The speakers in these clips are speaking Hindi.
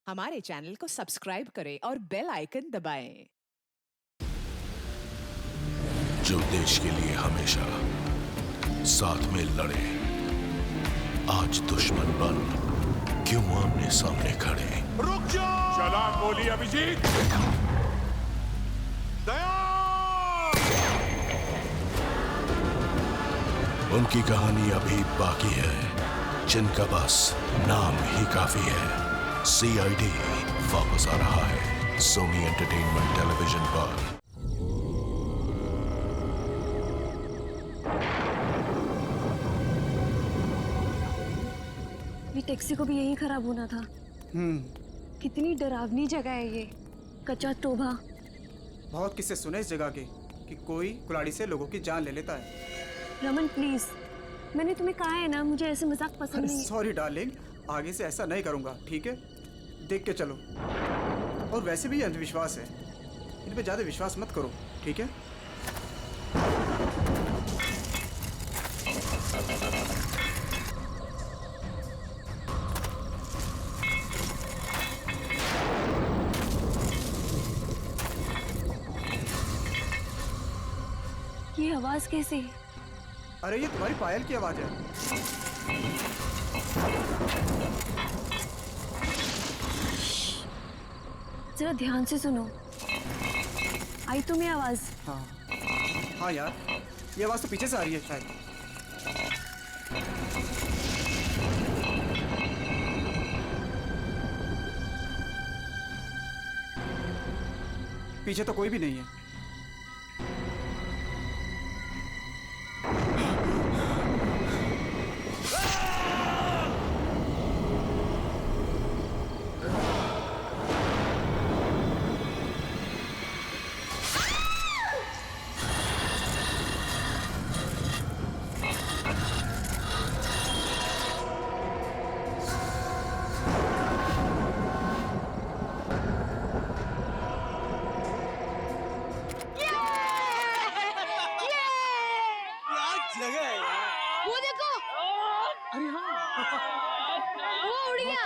हमारे चैनल को सब्सक्राइब करें और बेल आइकन दबाएं। जो देश के लिए हमेशा साथ में लड़े, आज दुश्मन बन क्यों आमने सामने खड़े। रुक जाओ! चला गोली अभिजीत! दया! उनकी कहानी अभी बाकी है, जिनका बस नाम ही काफी है। CID वापस आ रहा है सोनी एंटरटेनमेंट टेलीविजन पर। ये टैक्सी को भी यही खराब होना था। कितनी डरावनी जगह है ये, कच्चा टोभा। बहुत किस्से सुने इस जगह के कि कोई कुल्हाड़ी से लोगों की जान ले लेता है। रमन प्लीज, मैंने तुम्हें कहा है ना, मुझे ऐसे मजाक पसंद नहीं है। सॉरी डार्लिंग, आगे से ऐसा नहीं करूंगा, ठीक है? देख के चलो। और वैसे भी ये अंधविश्वास है, इन पे ज्यादा विश्वास मत करो, ठीक है? ये आवाज कैसी? अरे ये तुम्हारी पायल की आवाज है। जरा ध्यान से सुनो, आई तुम्हें आवाज? हाँ यार, ये आवाज तो पीछे से आ रही है शायद। पीछे तो कोई भी नहीं है। वो देखो, अरे हाँ, वो उड़ गया।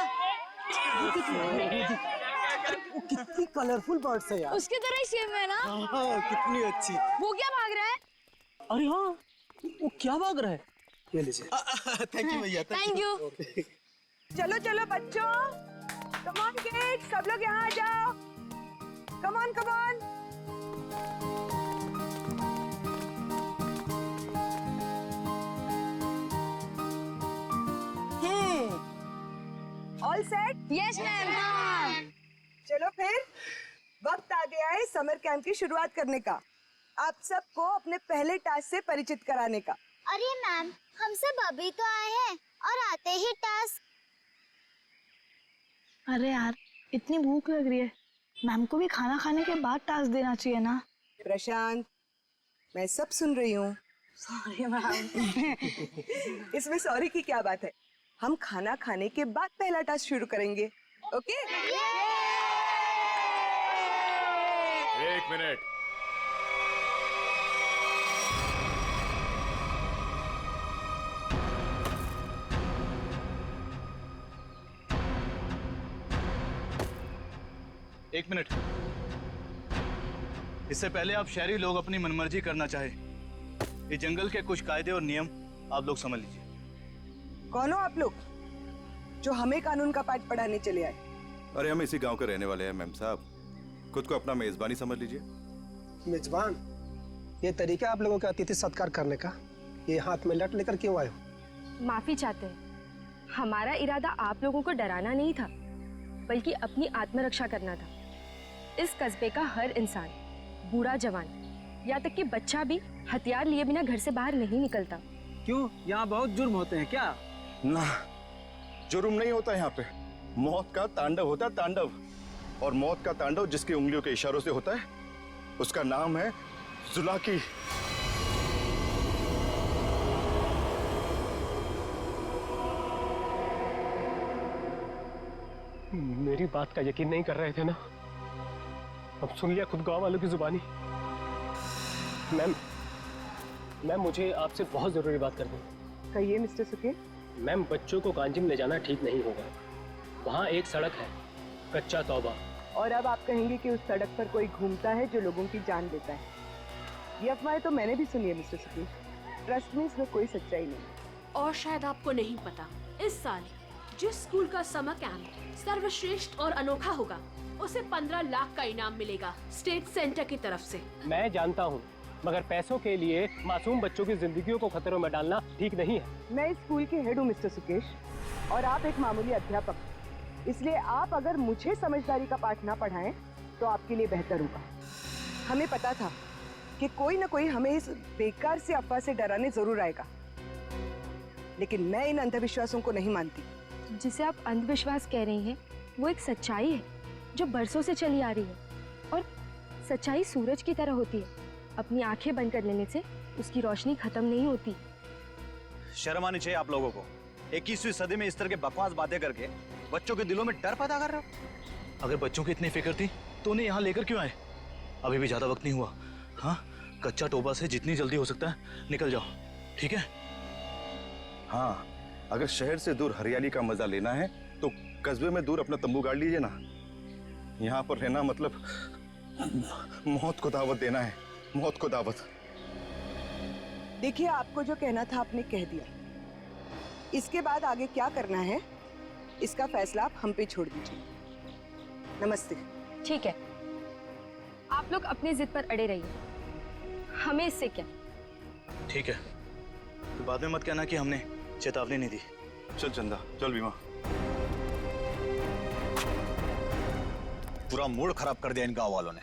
वो कितनी कलरफुल बर्ड्स है यार। उसकी तरह ही सेम है ना? हाँ, कितनी अच्छी। वो क्या भाग रहा है? अरे हाँ, वो क्या भाग रहा है? ये लीजिए। थैंक यू भैया। Thank you. चलो चलो बच्चों, कम ऑन किड्स, सब लोग यहाँ आ जाओ। Come on come on. All set? Yes ma'am. चलो फिर वक्त आ गया है समर कैंप की शुरुआत करने का। आप सबको अपने पहले टास्क से परिचित कराने का। अरे मैम, हम सब अभी तो आए हैं और आते ही टास्क। अरे यार, इतनी भूख लग रही है, मैम को भी खाना खाने के बाद टास्क देना चाहिए ना। प्रशांत, मैं सब सुन रही हूँ। Sorry ma'am. इसमें सॉरी की क्या बात है? हम खाना खाने के बाद पहला टास्क शुरू करेंगे, ओके? एक मिनट। एक मिनट। इससे पहले आप शहरी लोग अपनी मनमर्जी करना चाहे, ये जंगल के कुछ कायदे और नियम आप लोग समझ लीजिए। कौन हो आप लोग जो हमें कानून का पाठ पढ़ाने चले आए? अरे हम इसी गांव के रहने वाले हैं मैम साहब, खुद को अपना मेजबानी समझ लीजिए। मेजबान, ये तरीका आप लोगों का अतिथि सत्कार करने का, ये हाथ में लट लेकर क्यों आए हो? माफी चाहते हैं, हमारा इरादा आप लोगों को डराना नहीं था, बल्कि अपनी आत्मरक्षा करना था। इस कस्बे का हर इंसान, बूढ़ा जवान, यहाँ तक कि बच्चा भी हथियार लिए बिना घर से बाहर नहीं निकलता। क्यों, यहाँ बहुत जुर्म होते हैं क्या? ना, जुर्म नहीं होता यहाँ पे, मौत का तांडव होता है, तांडव। और मौत का तांडव जिसकी उंगलियों के इशारों से होता है, उसका नाम है जुलाकी। मेरी बात का यकीन नहीं कर रहे थे ना? अब सुन लिया खुद गांव वालों की जुबानी। मैम मुझे आपसे बहुत जरूरी बात करनी है। कहिए मिस्टर सुके। मैम, बच्चों को कांजिम ले जाना ठीक नहीं होगा। वहाँ एक सड़क है कच्चा तौबा। और अब आप कहेंगे कि उस सड़क पर कोई घूमता है जो लोगों की जान लेता है। ये अफवाहें तो मैंने भी सुनी है मिस्टर सुकेश। ट्रस्ट में इसमें कोई सच्चाई नहीं। और शायद आपको नहीं पता, इस साल जिस स्कूल का समर कैंप सर्वश्रेष्ठ और अनोखा होगा उसे 15 लाख का इनाम मिलेगा स्टेट सेंटर की तरफ से। मैं जानता हूँ, मगर पैसों के लिए मासूम बच्चों की जिंदगियों को खतरों में डालना ठीक नहीं है। मैं इस स्कूल के हेड हूँ मिस्टर सुकेश, और आप एक मामूली अध्यापक, इसलिए आप अगर मुझे समझदारी का पाठ ना पढ़ाएं तो आपके लिए बेहतर होगा। हमें पता था कि कोई ना कोई हमें इस बेकार से अफवाह से डराने जरूर आएगा, लेकिन मैं इन अंधविश्वासों को नहीं मानती। जिसे आप अंधविश्वास कह रही हैं वो एक सच्चाई है जो बरसों से चली आ रही है, और सच्चाई सूरज की तरह होती है, अपनी आंखें बंद कर लेने से उसकी रोशनी खत्म नहीं होती। शर्म आनी चाहिए आप लोगों को। 21वीं सदी में इस तरह के बकवास बातें करके बच्चों के दिलों में डर पैदा कर रहे हो। अगर बच्चों की इतनी फिक्र थी तो उन्हें यहाँ लेकर क्यों आए? अभी भी ज्यादा वक्त नहीं हुआ। हाँ, कच्चा टोबा से जितनी जल्दी हो सकता है निकल जाओ, ठीक है? हाँ, अगर शहर से दूर हरियाली का मजा लेना है तो कस्बे में दूर अपना तंबू गाड़ लीजिए ना। यहाँ पर रहना मतलब मौत को दावत देना है, मौत को दावत। देखिए, आपको जो कहना था आपने कह दिया। इसके बाद आगे क्या करना है इसका फैसला आप हम पे छोड़ दीजिए। नमस्ते। ठीक है, आप लोग अपनी जिद पर अड़े रहिए, हमें इससे क्या। ठीक है, तो बाद में मत कहना कि हमने चेतावनी नहीं दी। चल चंदा, चल बीमा। पूरा मूड खराब कर दिया इन गांव वालों ने।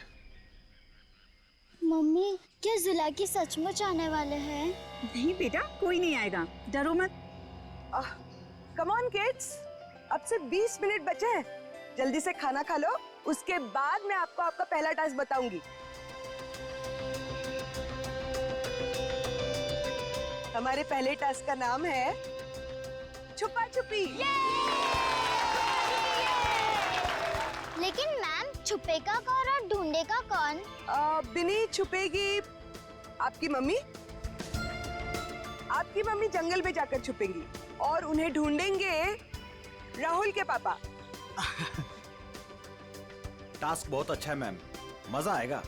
मम्मी, क्या जुलाकी सचमुच आने वाले हैं? नहीं बेटा, कोई नहीं आएगा, डरो मत। कम ऑन किड्स, अब से 20 मिनट बचे हैं, जल्दी से खाना खा लो, उसके बाद मैं आपको आपका पहला टास्क बताऊंगी। हमारे पहले टास्क का नाम है छुपा छुपी। लेकिन मैम, छुपेगा कौन और ढूंढेगा कौन? बिनी छुपेगी आपकी मम्मी। आपकी मम्मी जंगल में जाकर छुपेंगी और उन्हें ढूंढेंगे राहुल के पापा। टास्क बहुत अच्छा है मैम, मजा आएगा।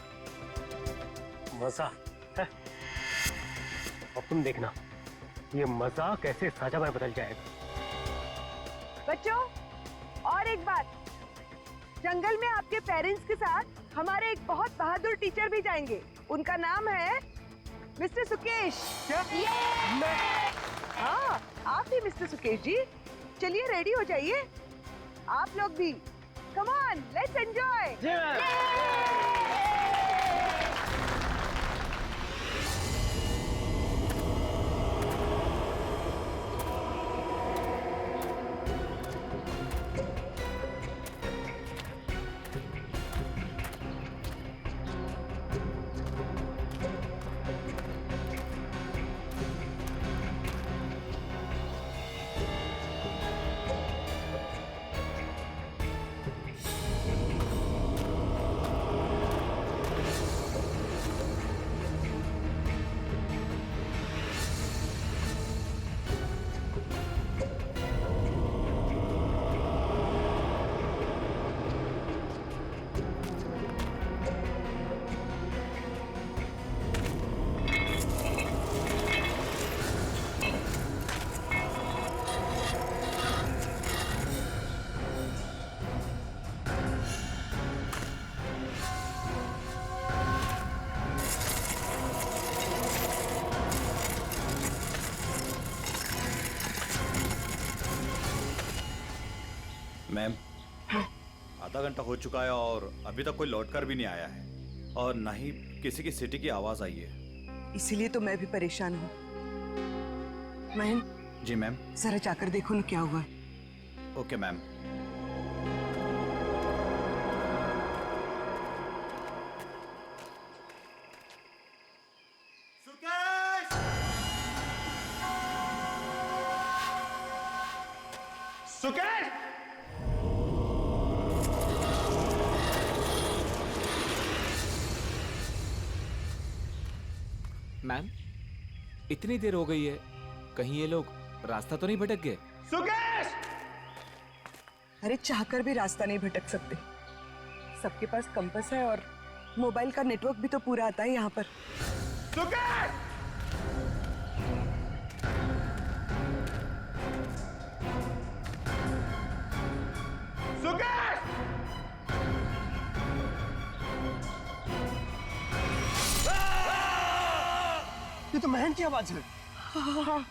मजा है? अब तुम देखना, ये मजा कैसे सजा में बदल जाएगा। बच्चों, और एक बात, जंगल में आपके पेरेंट्स के साथ हमारे एक बहुत बहादुर टीचर भी जाएंगे। उनका नाम है मिस्टर सुकेश। हाँ, आप भी मिस्टर सुकेश जी। चलिए रेडी हो जाइए, आप लोग भी। Come on, let's enjoy. Ma'am, आधा घंटा हो चुका है और अभी तक कोई लौटकर भी नहीं आया है, और ना ही किसी की सिटी की आवाज आई है। इसीलिए तो मैं भी परेशान हूँ। महन। जी मैम। जरा जाकर देखो ना क्या हुआ है। Okay ma'am. सुकेश! मैम, इतनी देर हो गई है, कहीं ये लोग रास्ता तो नहीं भटक गए? सुकेश! अरे चाहकर भी रास्ता नहीं भटक सकते। सबके पास कंपास है और मोबाइल का नेटवर्क भी तो पूरा आता है यहाँ पर। ये तो महन की आवाज है। हाँ।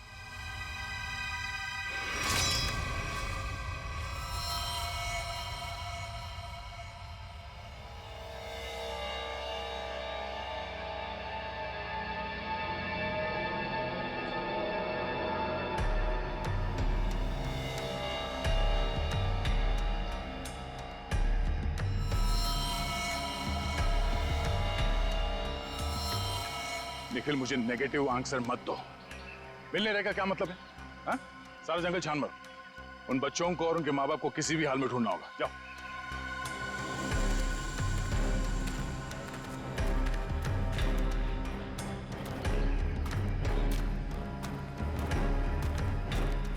निखिल, मुझे नेगेटिव आंसर मत दो। मिलने रहेगा क्या मतलब है? हा? सारा जंगल छान मरो। उन बच्चों को और उनके माँ बाप को किसी भी हाल में ढूंढना होगा। जाओ।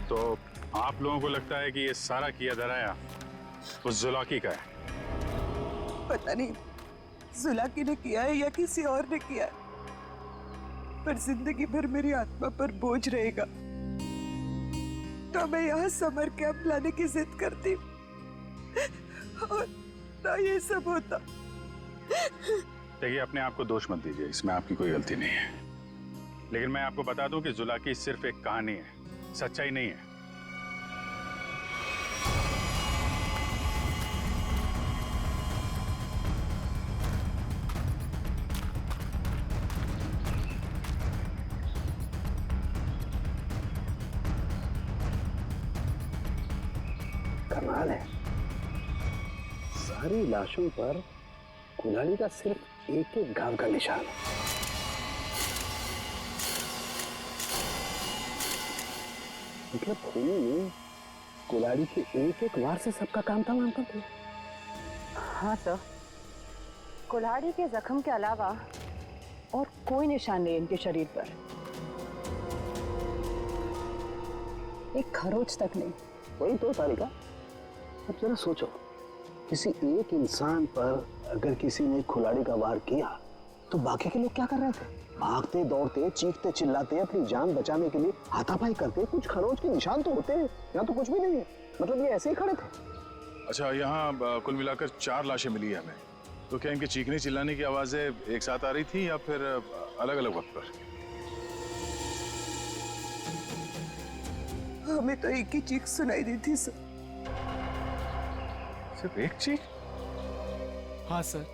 तो आप लोगों को लगता है कि ये सारा किया धराया तो जुलाकी का है? पता नहीं जुलाकी ने किया है या किसी और ने किया है, पर जिंदगी भर मेरी आत्मा पर बोझ रहेगा। तो मैं यहाँ समर कैंप लाने की जिद करती और ना ये सब होता। देखिए, अपने आप को दोष मत दीजिए, इसमें आपकी कोई गलती नहीं है। लेकिन मैं आपको बता दूं कि जुलाकी सिर्फ एक कहानी है, सच्चाई नहीं है। कमाल है, सारी लाशों पर कुल्हाड़ी का सिर्फ एक एक घाव का निशान है। मतलब खूनी ने कुल्हाड़ी के एक एक वार से सबका काम तमाम कर दिया। हाँ तो कुल्हाड़ी के जख्म के अलावा और कोई निशान नहीं इनके शरीर पर, एक खरोच तक नहीं। वही तो तारिका, अब जरा सोचो, किसी एक इंसान पर अगर किसी ने कुल्हाड़ी का वार किया तो बाकी के लोग क्या कर रहे थे? भागते दौड़ते चीखते चिल्लाते अपनी जान बचाने के लिए हाथापाई करते। कुछ खरोच के निशान तो होते हैं, यहाँ तो कुछ भी नहीं है। मतलब ये ऐसे ही खड़े थे। अच्छा, यहाँ कुल मिलाकर 4 लाशें मिली है हमें। तो क्या इनके चीखने चिल्लाने की आवाजें एक साथ आ रही थी या फिर अलग अलग वक्त पर? हमें तो एक ही चीख सुनाई दी थी सर। सिर्फ एक चीख? हाँ सर,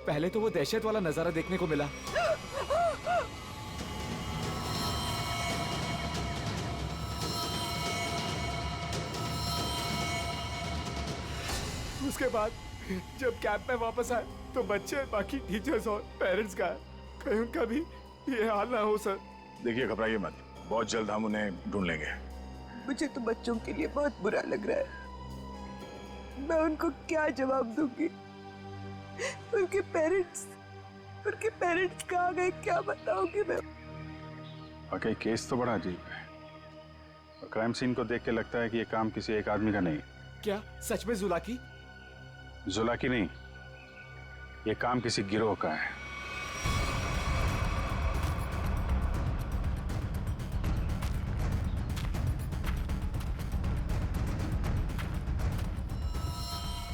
पहले तो वो दहशत वाला नजारा देखने को मिला। उसके बाद जब कैंप में वापस आए तो बच्चे, बाकी टीचर्स और पेरेंट्स का कहीं उनका भी ये हाल ना हो सर। देखिए, घबराइए मत, बहुत जल्द हम उन्हें ढूंढ लेंगे। मुझे तो बच्चों के लिए बहुत बुरा लग रहा है। मैं उनको क्या जवाब दूंगी? उनके पेरेंट्स कहाँ गए, क्या बताऊंगी मैं? वाकई केस तो बड़ा अजीब है और क्राइम सीन को देख के लगता है कि ये काम किसी एक आदमी का नहीं। क्या सच में जुलाकी? जुलाकी नहीं, ये काम किसी गिरोह का है।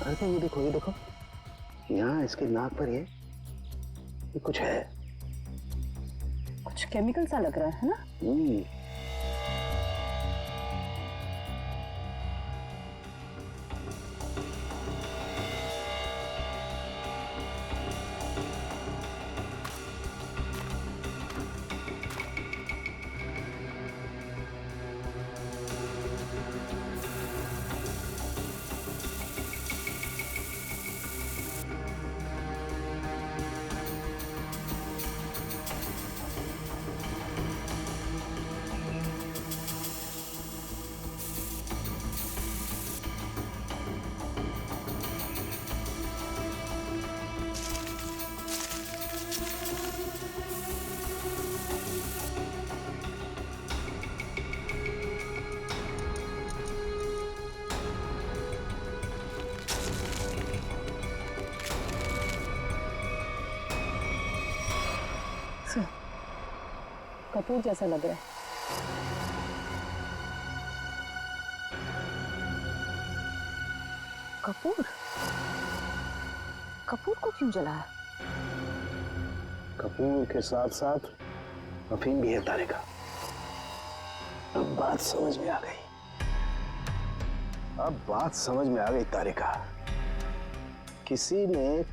अरे ये देखो, ये देखो, यहाँ इसके नाक पर ये कुछ है। कुछ केमिकल सा लग रहा है ना? कपूर जैसा लग रहा है। कपूर? कपूर को क्यों जलाया? कपूर के साथ साथ अफीम भी है तारिका। अब बात समझ में आ गई। अब बात समझ में आ गई तारिका। किसी ने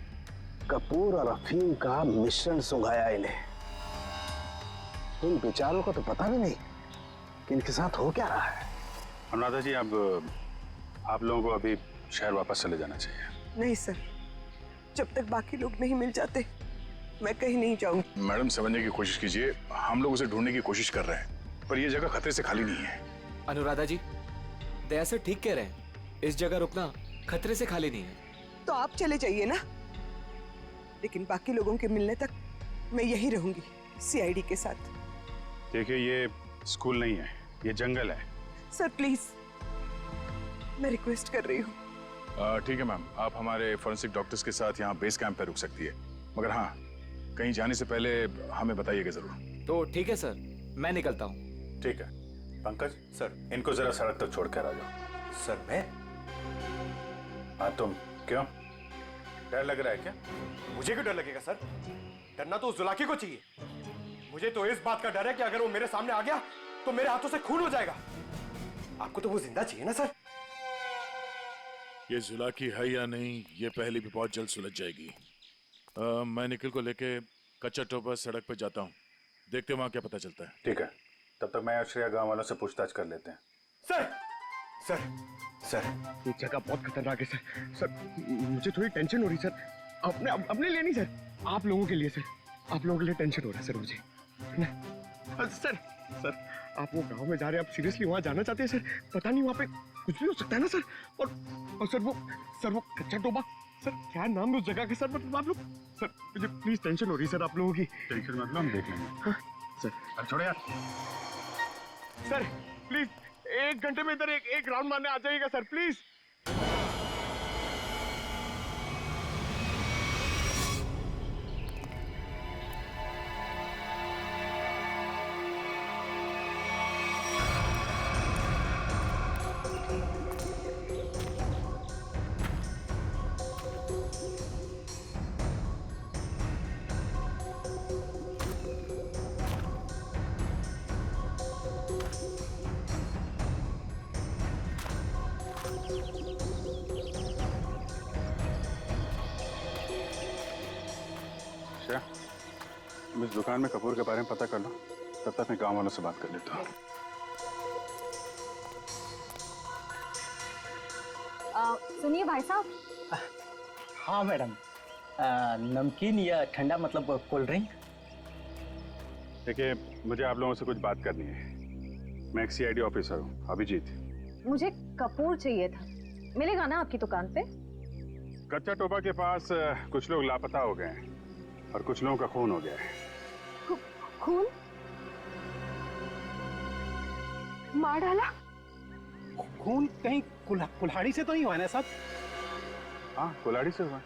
कपूर और अफीम का मिश्रण सुंघाया इन्हें। इन बेचारों को तो पता भी नहीं कि इनके साथ हो क्या रहा है। अनुराधा जी, अब आप लोगों को अभी शहर वापस चले जाना चाहिए। नहीं सर, जब तक बाकी लोग नहीं मिल जाते मैं कहीं नहीं जाऊंगी। मैडम, समझने की कोशिश कीजिए, हम लोग उसे ढूंढने की कोशिश कर रहे हैं, पर यह जगह खतरे से खाली नहीं है। अनुराधा जी, दया सर ठीक कह रहे हैं, इस जगह रुकना खतरे से खाली नहीं है। तो आप चले जाइए ना, लेकिन बाकी लोगों के मिलने तक मैं यहीं रहूंगी सीआईडी के साथ। देखिए, ये स्कूल नहीं है, ये जंगल है। सर प्लीज, मैं रिक्वेस्ट कर रही हूँ। ठीक है मैम, आप हमारे फॉरेंसिक डॉक्टर्स के साथ यहाँ बेस कैंप पे रुक सकती है, मगर हाँ, कहीं जाने से पहले हमें बताइएगा जरूर। तो ठीक है सर, मैं निकलता हूँ। ठीक है। पंकज सर, इनको जरा सड़क तक छोड़ कर आ जाओ। सर मैं? हाँ तुम, क्यों? डर लग रहा है क्या? मुझे क्यों डर लगेगा सर? डरना तो उस जुलाकी को चाहिए। मुझे तो इस बात का डर है कि अगर वो मेरे सामने आ गया तो मेरे हाथों से खून हो जाएगा। आपको तो वो जिंदा चाहिए ना सर? ये जुलाकी है या नहीं, ये पहले भी बहुत जल्द सुलझ जाएगी। मैं निखिल को लेके कच्चा टोपा सड़क पे जाता हूँ, देखते वहाँ क्या पता चलता है। ठीक है, तब तक मैं श्रेया गांव वालों से पूछताछ कर लेते हैं। सर सर सर, ये जगह बहुत खतरनाक है सर। सर मुझे थोड़ी टेंशन हो रही सर, अपने लिए नहीं सर, आप लोगों के लिए सर, आप लोगों के लिए टेंशन हो रहा है सर मुझे। सर सर, आप वो गांव में जा रहे हैं, आप सीरियसली वहां जाना चाहते हैं सर? पता नहीं वहां पे कुछ भी हो सकता है ना सर। और सर वो कच्चा टोबा, सर क्या नाम है उस जगह के सर? मतलब आप लोग, सर मुझे प्लीज टेंशन हो रही है सर आप लोगों की। टेंशन मतलब हम देख लेंगे। हाँ, सर अब छोड़ो यार। सर प्लीज 1 घंटे में इधर एक राउंड मारने आ जाइएगा सर प्लीज। तुम इस दुकान में कपूर के बारे में पता कर लो, तब तक मैं गांव वालों से बात कर लेता हूँ। सुनिए भाई साहब। हाँ मैडम, नमकीन या ठंडा मतलब कोल्ड ड्रिंक? देखिए, मुझे आप लोगों से कुछ बात करनी है। मैं एक सीआईडी ऑफिसर हूँ, अभिजीत। मुझे कपूर चाहिए था, मिलेगा ना आपकी दुकान पे? कच्चा टोबा के पास कुछ लोग लापता हो गए हैं और कुछ लोगों का खून हो गया है। खून? मार डाला? खून कहीं कुल्हाड़ी से तो नहीं हुआ ना साहब? हाँ, कुल्हाड़ी से हुआ।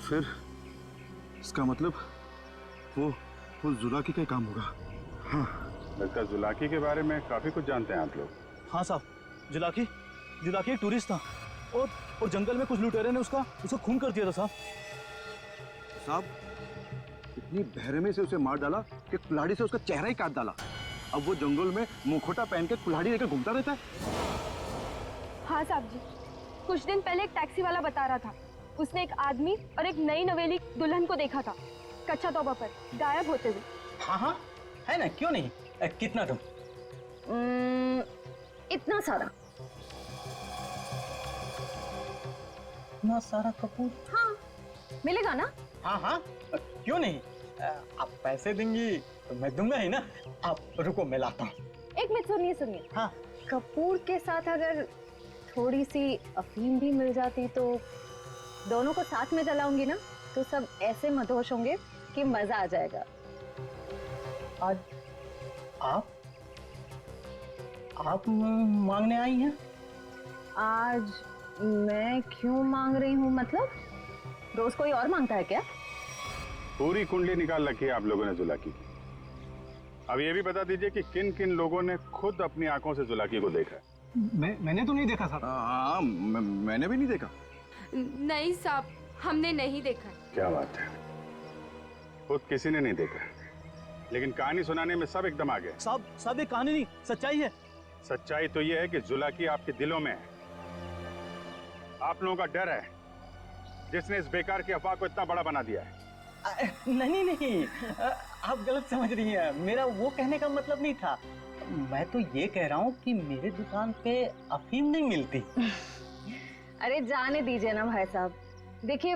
फिर इसका मतलब वो जुलाकी का काम होगा। हाँ, लगता है जुलाकी के बारे में काफी कुछ जानते हैं आप लोग। हाँ साहब, जुलाकी एक टूरिस्ट था और जंगल में कुछ लुटेरे ने उसका खून कर दिया था साहब। साहब, इतनी बहरमे से उसे मार डाला कि कुल्हाड़ी से उसका चेहरा ही काट डाला। अब वो जंगल में मुखोटा पहन के कुल्हाड़ी लेकर घूमता रहता है। हाँ साहब जी, कुछ दिन पहले एक टैक्सी वाला बता रहा था, उसने एक आदमी और एक नई नवेली दुल्हन को देखा था कच्चा तोबा पर गायब होते हुए। हाँ है ना, क्यों नहीं? कितना तुम? इतना सारा। इतना सारा कपूर? हाँ, मिलेगा ना? हाँ, क्यों नहीं? आप पैसे देंगी तो मैं दूंगा ही ना। आप रुको, मैं लाता हूँ। एक मिनट, सुनिए। हाँ, कपूर के साथ अगर थोड़ी सी अफीम भी मिल जाती तो दोनों को साथ में जलाऊंगी ना, तो सब ऐसे मदहोश होंगे कि मजा आ जाएगा। आज आप मांगने आई हैं? आज मैं क्यों मांग रही हूँ? मतलब रोज कोई और मांगता है क्या? पूरी कुंडली निकाल रखी है आप लोगों ने जुलाकी की। अब ये भी बता दीजिए कि किन किन लोगों ने खुद अपनी आंखों से जुलाकी को देखा है। मैंने तो नहीं देखा साहब। हाँ, मैंने भी नहीं देखा। नहीं साहब, हमने नहीं देखा। क्या बात है, खुद किसी ने नहीं देखा, लेकिन कहानी सुनाने में सब एकदम आ गए। साहब ये कहानी नहीं, सच्चाई है। सच्चाई तो ये है कि जुलाकी आपके दिलों में है। आप लोगों का डर है जिसने इस बेकार की अफवाह को इतना बड़ा बना दिया है। नहीं, आप गलत समझ रही हैं। मेरा वो कहने का मतलब नहीं था। मैं तो ये कह रहा हूँ कि मेरे दुकान पे अफीम नहीं मिलती। अरे जाने दीजिए ना भाई साहब, देखिए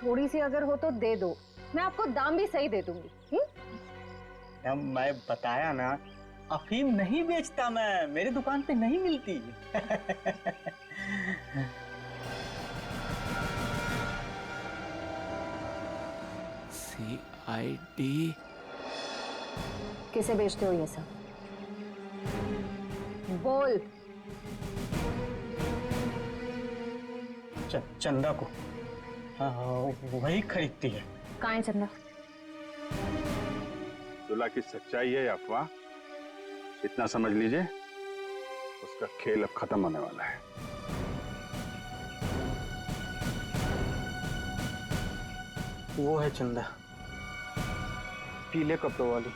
थोड़ी सी अगर हो तो दे दो, मैं आपको दाम भी सही दे दूंगी। मैं बताया ना, अफीम नहीं बेचता मैं, मेरे दुकान पे नहीं मिलती। CID किसे बेचते हो ये सब? बोल। चंदा को। हाँ, वही खरीदती है। कहाँ है चंदा? जुलाकी सच्चाई है या अफवाह, इतना समझ लीजिए, उसका खेल अब खत्म होने वाला है। वो है चंदा, पीले कपड़ों वाली।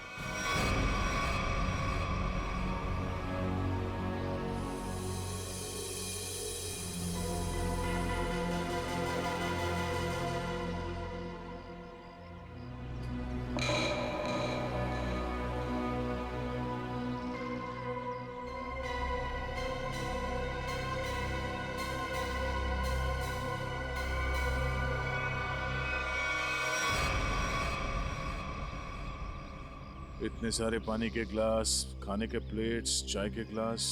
इतने सारे पानी के ग्लास, खाने के प्लेट्स, चाय के ग्लास।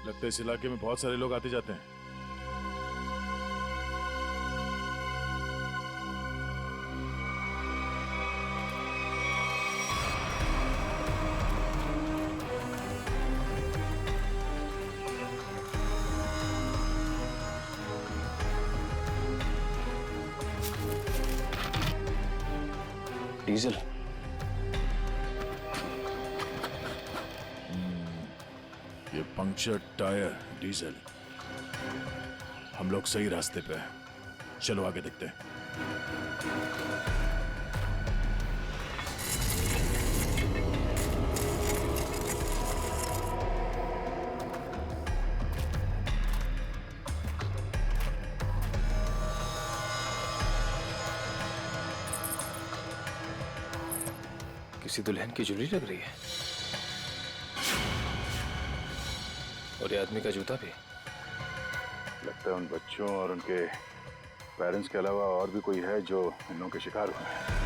लगता है इस इलाके में बहुत सारे लोग आते जाते हैं। डीजल। ये पंक्चर टायर, डीजल। हम लोग सही रास्ते पे हैं। चलो आगे देखते हैं। किसी दुल्हन की ज्वेलरी लग रही है, और ये आदमी का जूता भी। लगता है उन बच्चों और उनके पेरेंट्स के अलावा और भी कोई है जो इन लोगों के शिकार हुए हैं।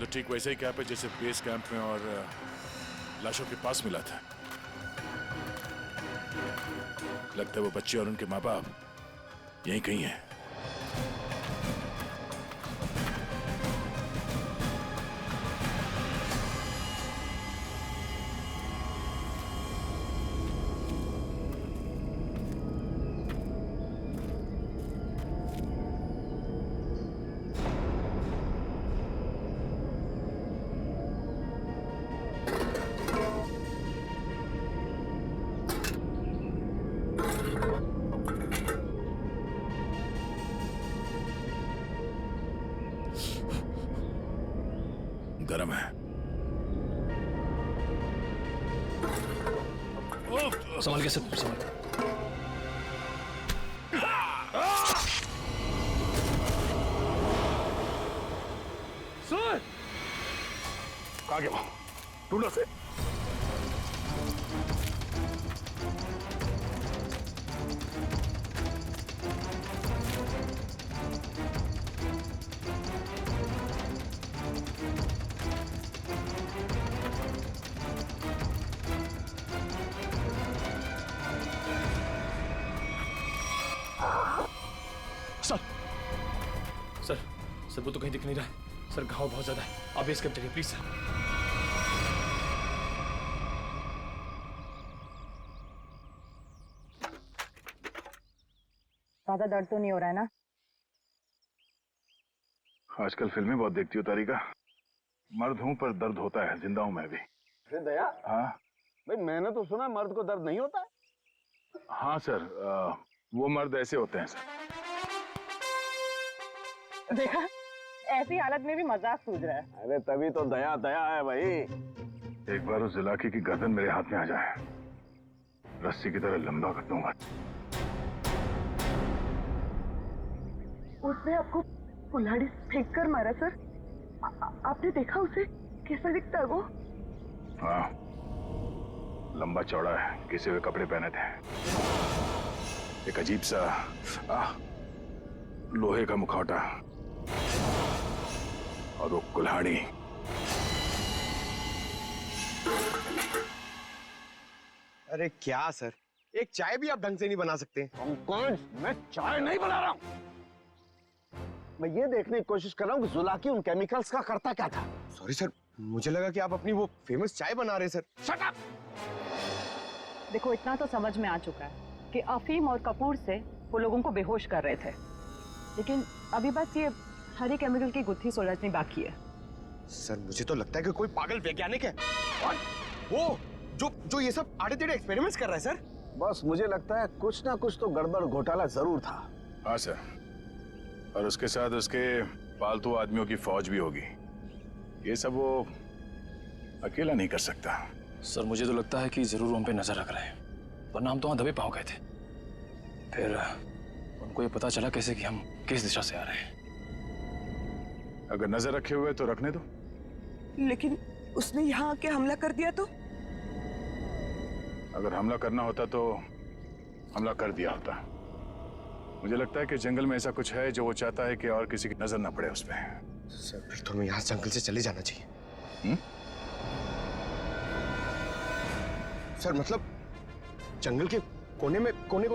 तो ठीक वैसे ही कैप है जैसे बेस कैंप में और लाशों के पास मिला था। लगता है वो बच्चे और उनके माँ बाप यहीं कहीं हैं। गरम है। संभाल के सर, संभाल के। सर, कहाँ गया वो? ढूंढो से। सर सर सर वो तो कहीं दिख नहीं रहा है सर, घाव बहुत ज्यादा है, आप एस्केप करिए प्लीज सर। ज्यादा दर्द तो नहीं हो रहा है ना? आजकल फिल्में बहुत देखती हो तारिका। मर्द हूं पर दर्द होता है, जिंदा हूं मैं भी। दया, हाँ भाई मैंने तो सुना मर्द को दर्द नहीं होता है। हाँ सर, वो मर्द ऐसे होते हैं सर। देखा, ऐसी हालत में भी मजाक सूझ रहा है। अरे तभी तो दया दया है भाई। एक बार उस जुलाकी की गर्दन मेरे हाथ में आ जाए, रस्सी की तरह लंबा कर दूंगा। उसने आपको कुल्हाड़ी फेंक कर मारा सर? आपने देखा उसे? कैसा दिखता है वो? हाँ, लंबा चौड़ा है, घिसे हुए कपड़े पहने थे, एक अजीब सा लोहे का मुखौटा और वो कुल्हाड़ी। अरे क्या सर, एक चाय भी आप ढंग से नहीं बना सकते? कौन? मैं चाय नहीं बना रहा हूं। मैं ये देखने की कोशिश कर रहा हूँ कि जुलाकी उन केमिकल्स का करता क्या था। सॉरी सर, मुझे लगा कि आप अपनी वो फेमस चाय बना रहे सर। Shut up! देखो इतना तो समझ में आ चुका है कि अफीम और कपूर से वो लोगों को बेहोश कर रहे थे, लेकिन अभी बस ये हरी केमिकल की गुत्थी सुलझनी बाकी है। सर मुझे तो लगता है कि कोई पागल वैज्ञानिक है वो जो ये सब आड़े टेढ़े एक्सपेरिमेंट्स कर रहा है सर। बस मुझे लगता है कुछ ना कुछ तो गड़बड़ घोटाला जरूर था। हाँ सर, और उसके साथ उसके पालतू आदमियों की फौज भी होगी। ये सब वो अकेला नहीं कर सकता। सर मुझे तो लगता है कि जरूर हम पे नजर रख रहे हैं, वरना हम तो वहां दबे पांव गए थे। फिर उनको ये पता चला कैसे कि हम किस दिशा से आ रहे हैं। अगर नजर रखे हुए तो रखने दो। लेकिन उसने यहाँ आके हमला कर दिया तो? अगर हमला करना होता तो हमला कर दिया होता। मुझे लगता है कि जंगल में ऐसा कुछ है जो वो चाहता है कि और किसी की नजर ना पड़े उस पर। सर फिर तो हमें यहाँ जंगल से चले जाना चाहिए। सर मतलब जंगल के कोने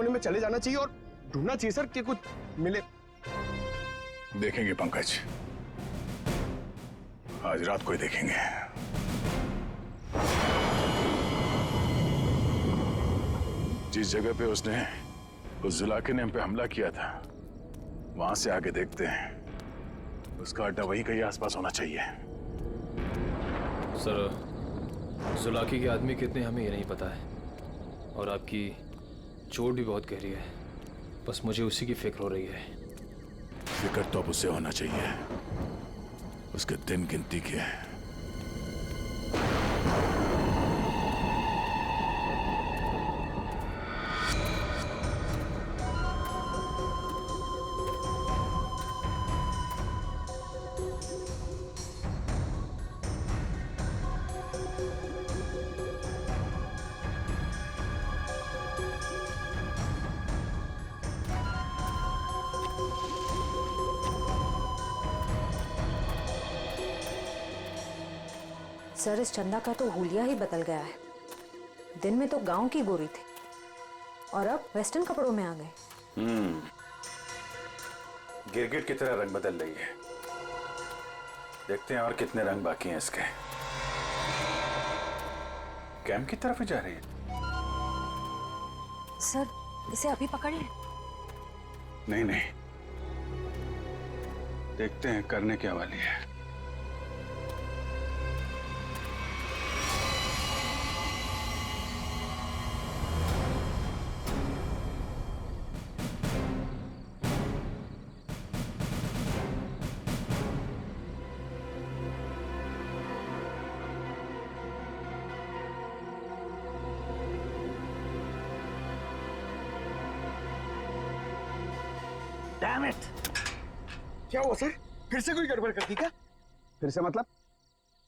में चले जाना चाहिए और ढूंढना चाहिए सर कि कुछ मिले। देखेंगे पंकज, आज रात को ही देखेंगे। जिस जगह पे उसने उस जुलाकी ने हम पे हमला किया था, वहां से आगे देखते हैं। उसका अड्डा वहीं कहीं आसपास होना चाहिए। सर जुलाकी के आदमी कितने हमें ये नहीं पता है, और आपकी चोट भी बहुत गहरी है। बस मुझे उसी की फिक्र हो रही है। फिक्र तो अब उसे होना चाहिए, उसके दिन गिनती के। सर इस चंदा का तो हुलिया ही बदल गया है। दिन में तो गांव की गोरी थी और अब वेस्टर्न कपड़ों में आ गए। गिरगिट की तरह रंग बदल रही है। देखते हैं और कितने रंग बाकी हैं इसके। कैंप की तरफ ही जा रही है। सर इसे अभी पकड़िए। नहीं नहीं, देखते हैं करने क्या वाली है। Damn it! क्या हुआ सर? फिर से कोई गड़बड़ कर दी क्या? फिर से मतलब?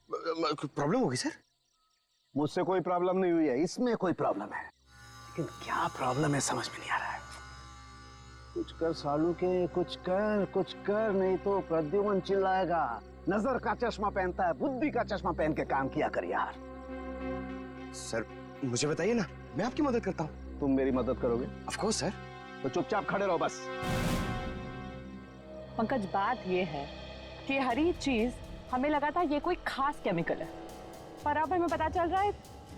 प्रॉब्लम होगी सर? मुझसे कोई प्रॉब्लम नहीं हुई है, इसमें कोई प्रॉब्लम है। लेकिन क्या प्रॉब्लम है समझ में नहीं आ रहा है। कुछ कर सालू के, कुछ कर, नहीं तो प्रद्युमन चिल्लाएगा। नजर का चश्मा पहनता है, बुद्धि का चश्मा पहन के काम किया कर यार। सर मुझे बताइए ना, मैं आपकी मदद करता हूँ। तुम मेरी मदद करोगे? Of course sir. तो चुपचाप खड़े रहो बस। पंकज, बात ये है कि हर एक चीज हमें लगा था ये कोई खास केमिकल है, पर अब हमें पता चल रहा है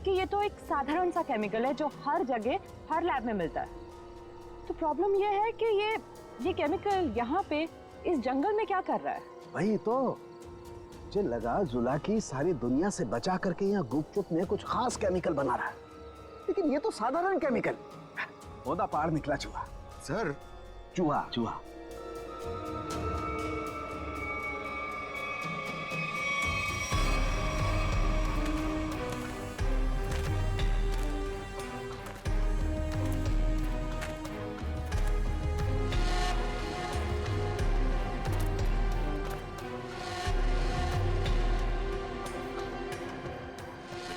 कि ये तो एक साधारण सा केमिकल है जो हर जगह हर लैब में मिलता है। तो प्रॉब्लम ये है कि ये केमिकल यहाँ पे इस जंगल में क्या कर रहा है? वही तो मुझे लगा जुलाकी सारी दुनिया से बचा करके यहाँ गुपचुप में कुछ खास केमिकल बना रहा है, लेकिन ये तो साधारण केमिकल। ओदा पार निकला चूहा। सर, चूहा चूहा।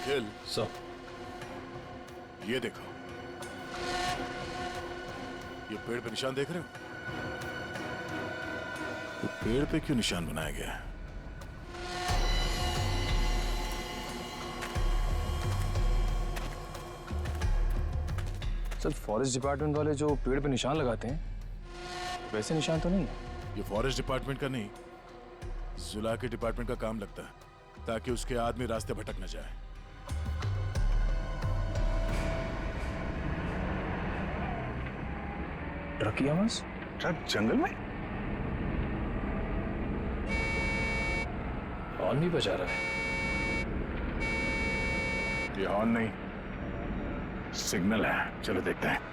निखिल, सर, ये देखो, ये पेड़ पे निशान देख रहे हो? तो पेड़ पे क्यों निशान बनाया गया है? सर, फॉरेस्ट डिपार्टमेंट वाले जो पेड़ पे निशान लगाते हैं वैसे निशान तो नहीं है। ये फॉरेस्ट डिपार्टमेंट का नहीं, जुला के डिपार्टमेंट का काम लगता है, ताकि उसके आदमी रास्ते भटक न जाए। ट्रक की आवाज? ट्रक जंगल में? हॉर्न भी बजा रहा है। ये हॉर्न नहीं, सिग्नल है। चलो देखते हैं।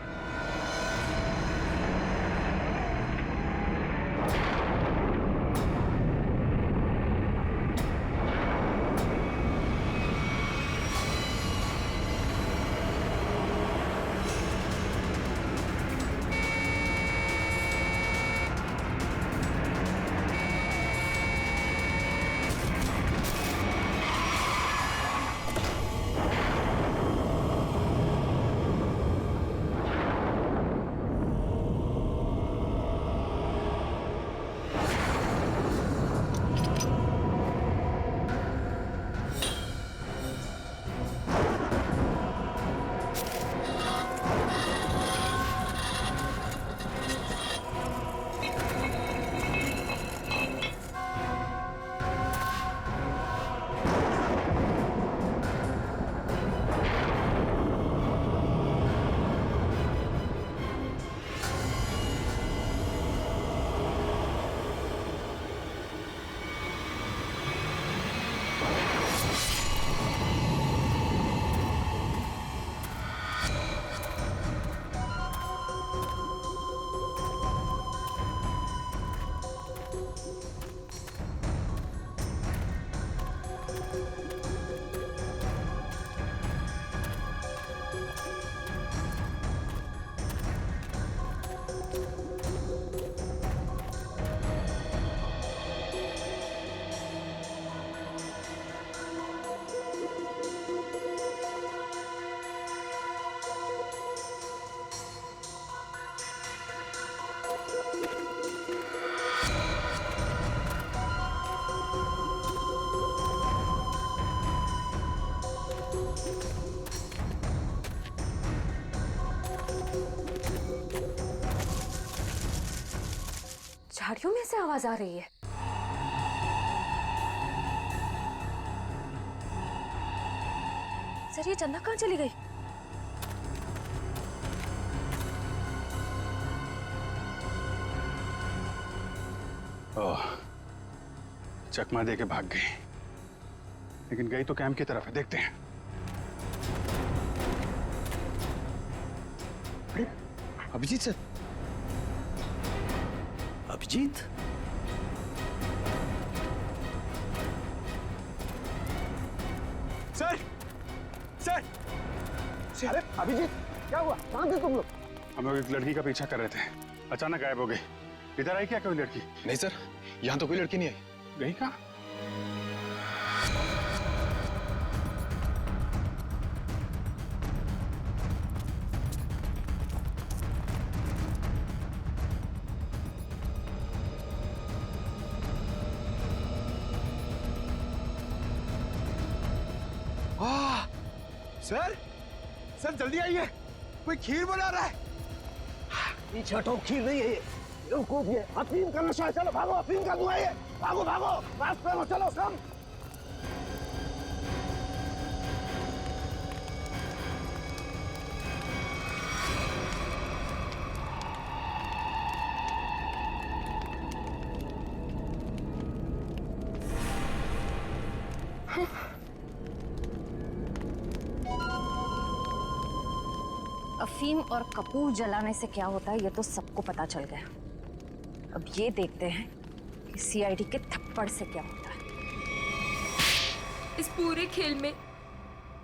झाड़ियों में से आवाज आ रही है। सर, ये चंदा कहाँ चली गई? ओह, चकमा दे के भाग गई, लेकिन गई तो कैंप की तरफ है। देखते हैं। Abhijit sir, Abhijit, sir sir अरे अभिजीत, क्या हुआ? कहाँ थे तुम लोग? हम लोग एक लड़की का पीछा कर रहे थे, अचानक गायब हो गई। इधर आई क्या कोई लड़की? नहीं सर, यहाँ तो कोई लड़की नहीं आई। गई कहाँ? सर, सर जल्दी आइए, कोई खीर बना रहा है। पीछे हटो, खीर नहीं है ये। बेवकूफ ये अफीम का नशा है। चलो भागो, अफीम का धुआं है। भागो भागो, मास्क पहनो, चलो कम। अफीम और कपूर जलाने से क्या होता है ये तो सबको पता चल गया। अब ये देखते हैं कि सीआईडी के थप्पड़ से क्या होता है। इस पूरे खेल में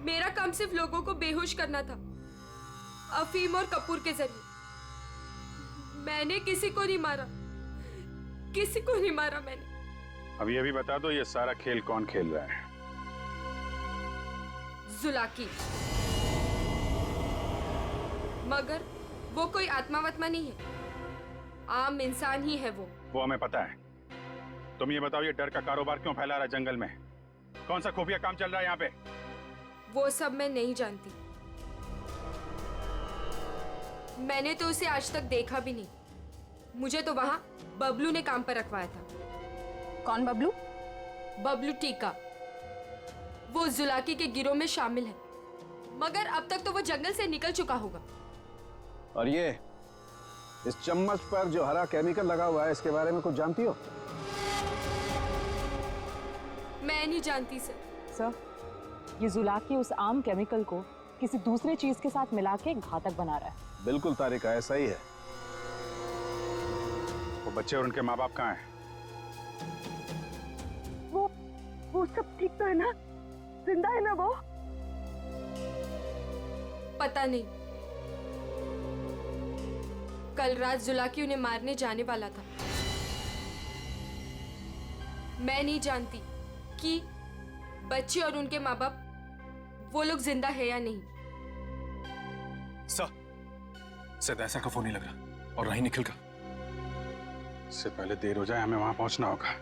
मेरा काम सिर्फ लोगों को बेहोश करना था, अफीम और कपूर के जरिए। मैंने किसी को नहीं मारा, किसी को नहीं मारा मैंने। अब ये भी बता दो, ये सारा खेल कौन खेल रहा है? जुलाकी। मगर वो कोई आत्मा वत्मा नहीं है, आम इंसान ही है वो हमें पता है। तुम ये बताओ, ये डर का कारोबार क्यों फैला रहा है जंगल में? कौन सा खुफिया काम चल रहा है यहाँ पे? वो सब मैं नहीं जानती। मैंने तो उसे आज तक देखा भी नहीं। मुझे तो वहां बबलू ने काम पर रखवाया था। कौन बबलू? बबलू टीका। वो जुलाकी के गिरोह में शामिल है, मगर अब तक तो वो जंगल से निकल चुका होगा। और ये इस चम्मच पर जो हरा केमिकल लगा हुआ है, इसके बारे में कुछ जानती हो? मैं नहीं जानती सर। सर, ये जुलाकी उस आम केमिकल को किसी दूसरे चीज के साथ मिला के घातक बना रहा है। बिल्कुल तारिका, ऐसा ही है। वो बच्चे और उनके माँ बाप कहाँ हैं? वो सब ठीक तो है ना? जिंदा है ना वो? पता नहीं। कल रात जुलाकी उन्हें मारने जाने वाला था। मैं नहीं जानती कि बच्चे और उनके माँ बाप वो लोग जिंदा है या नहीं। शायद ऐसा का फोन नहीं लग रहा, और नहीं निखिल का। इससे पहले देर हो जाए, हमें वहां पहुंचना होगा।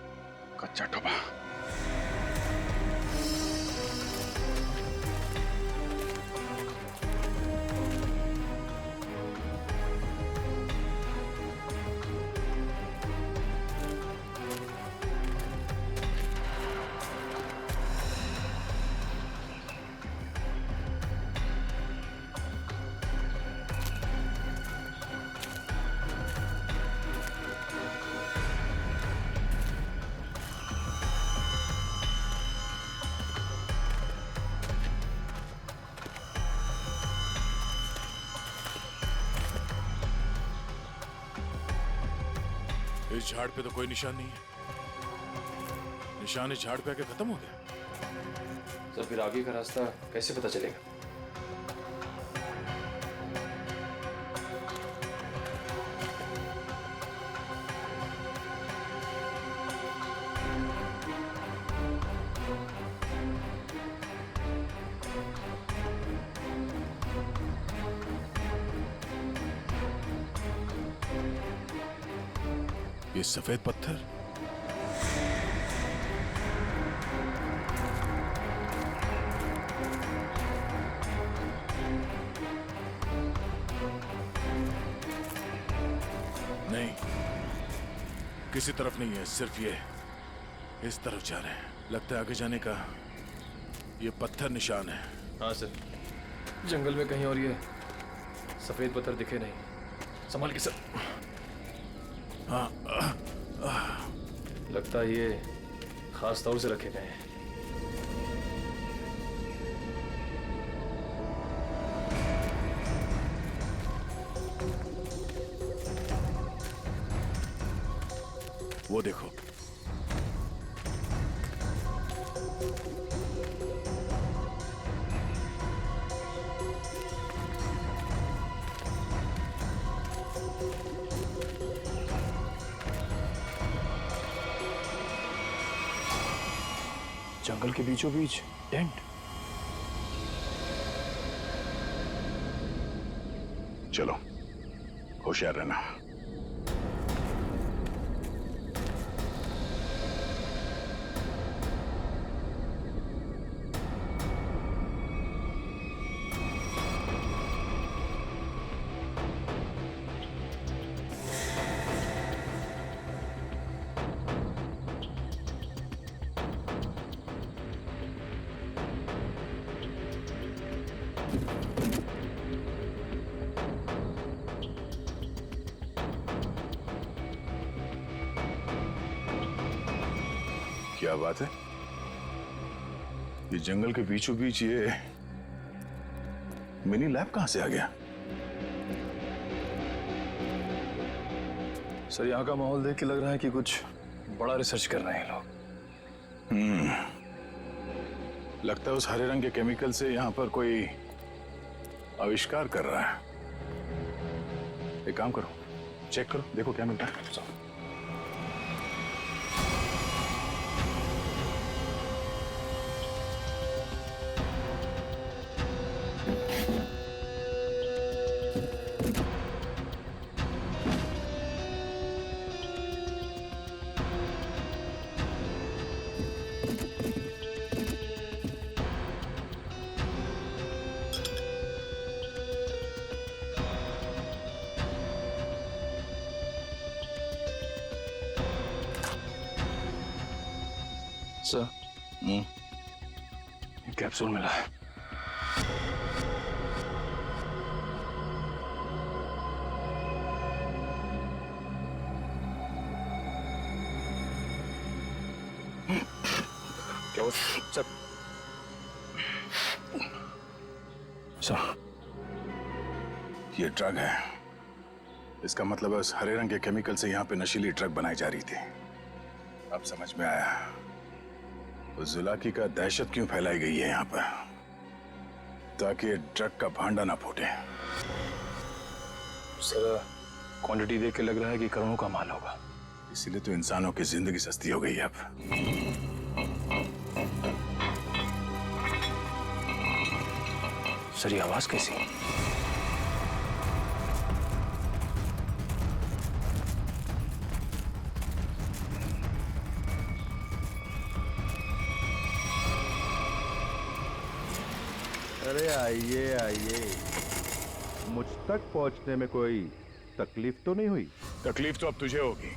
कच्चा टोपा। इस झाड़ पे तो कोई निशान नहीं है। निशान इस झाड़ पे आके खत्म हो गया। सर, फिर आगे का रास्ता कैसे पता चलेगा? ये सफेद पत्थर, नहीं, किसी तरफ नहीं है, सिर्फ ये इस तरफ जा रहे हैं। लगता है आगे जाने का ये पत्थर निशान है। हाँ सर, जंगल में कहीं और ये सफेद पत्थर दिखे नहीं। संभाल के सर। हाँ, लगता है ये खास तौर से रखे गए हैं। वो देखो, जंगल के बीचों बीच टेंट। चलो, होशियार रहना। क्या बात है? ये जंगल के बीचों बीच ये मिनी लैब कहां से आ गया? सर यहाँ का माहौल देख के लग रहा है कि कुछ बड़ा रिसर्च कर रहे हैं लोग। लगता है उस हरे रंग के केमिकल से यहाँ पर कोई आविष्कार कर रहा है। एक काम करो, चेक करो, देखो क्या मिलता है। सर, कैप्सूल मिला है। क्या हुआ? सर, ये ड्रग है। इसका मतलब है उस हरे रंग के केमिकल से यहाँ पे नशीली ड्रग बनाई जा रही थी। अब समझ में आया उस जुलाकी का दहशत क्यों फैलाई गई है यहाँ पर, ताकि ड्रग का भांडा ना फूटे। सर, क्वांटिटी देख के लग रहा है कि करोड़ों का माल होगा। इसीलिए तो इंसानों की जिंदगी सस्ती हो गई है अब। सर, ये आवाज कैसी? अरे आइए आइए, मुझ तक पहुंचने में कोई तकलीफ तो नहीं हुई? तकलीफ तो अब तुझे होगी।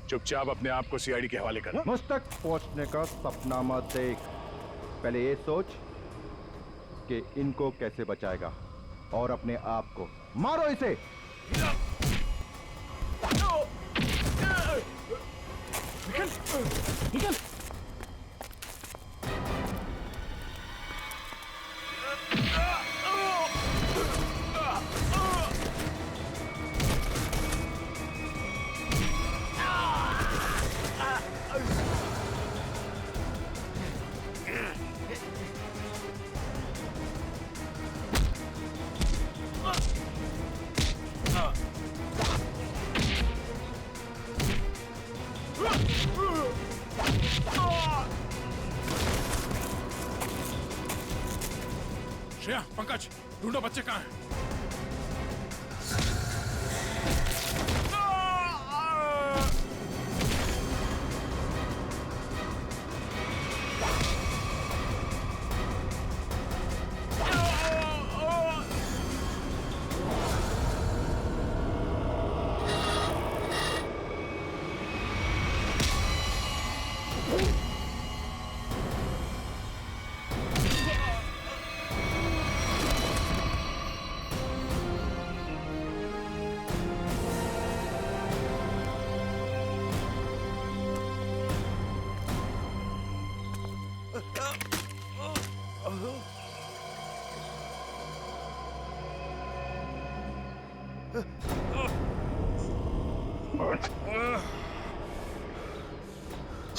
चुपचाप अपने आप को सीआईडी के हवाले कर। मुझ तक पहुंचने का सपना मत देख, पहले ये सोच कि इनको कैसे बचाएगा, और अपने आप को मारो इसे। निकल, निकल। श्रेया, पंकज, ढूंढो बच्चे कहाँ हैं?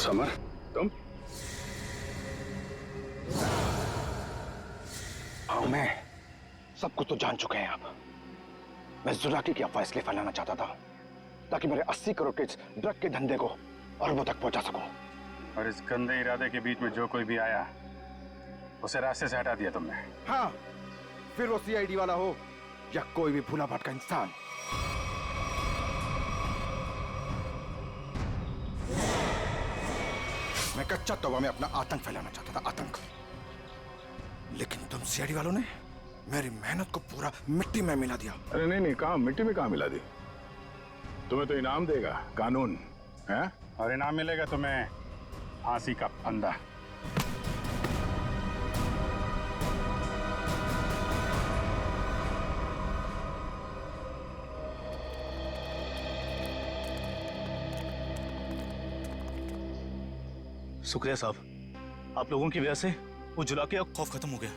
समर, तुम? हाँ, मैं सब कुछ तो जान चुके हैं आप। मैं जुलाकी की अफवाह इसलिए फैलाना चाहता था ताकि मेरे 80 करोड़ के ड्रग के धंधे को अरबों तक पहुंचा सकूं। और इस गंदे इरादे के बीच में जो कोई भी आया उसे रास्ते से हटा दिया तुमने। हाँ, फिर वो सीआईडी वाला हो या कोई भी भूला भटका इंसान। मैं कच्चा तौबा में अपना आतंक फैलाना चाहता था, आतंक। लेकिन तुम सीआईडी वालों ने मेरी मेहनत को पूरा मिट्टी में मिला दिया। अरे नहीं, कहाँ मिट्टी में कहाँ मिला दी? तुम्हें तो इनाम देगा कानून, है? और इनाम मिलेगा तुम्हें फांसी का फंदा। शुक्रिया साहब, आप लोगों की वजह से वो जुलाकी का खौफ खत्म हो गया।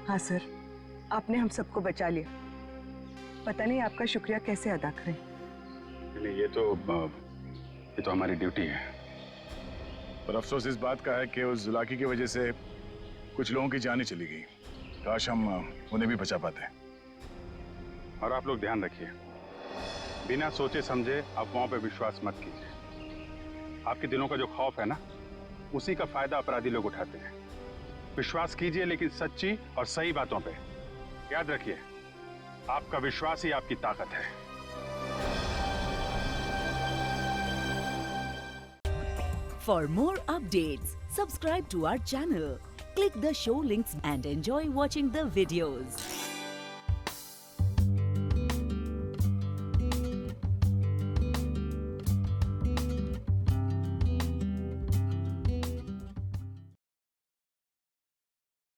हाँ सर, आपने हम सबको बचा लिया। पता नहीं आपका शुक्रिया कैसे अदा करें। नहीं, ये तो हमारी ड्यूटी है। पर अफसोस इस बात का है कि उस जुलाकी की वजह से कुछ लोगों की जानें चली गई। काश हम उन्हें भी बचा पाते। और आप लोग ध्यान रखिए, बिना सोचे समझे अफवाहों पे विश्वास मत कीजिए। आपके दिलों का जो खौफ है ना, उसी का फायदा अपराधी लोग उठाते हैं। विश्वास कीजिए लेकिन सच्ची और सही बातों पे। याद रखिए, आपका विश्वास ही आपकी ताकत है। For more updates, subscribe to our channel, click the show links and enjoy watching the videos.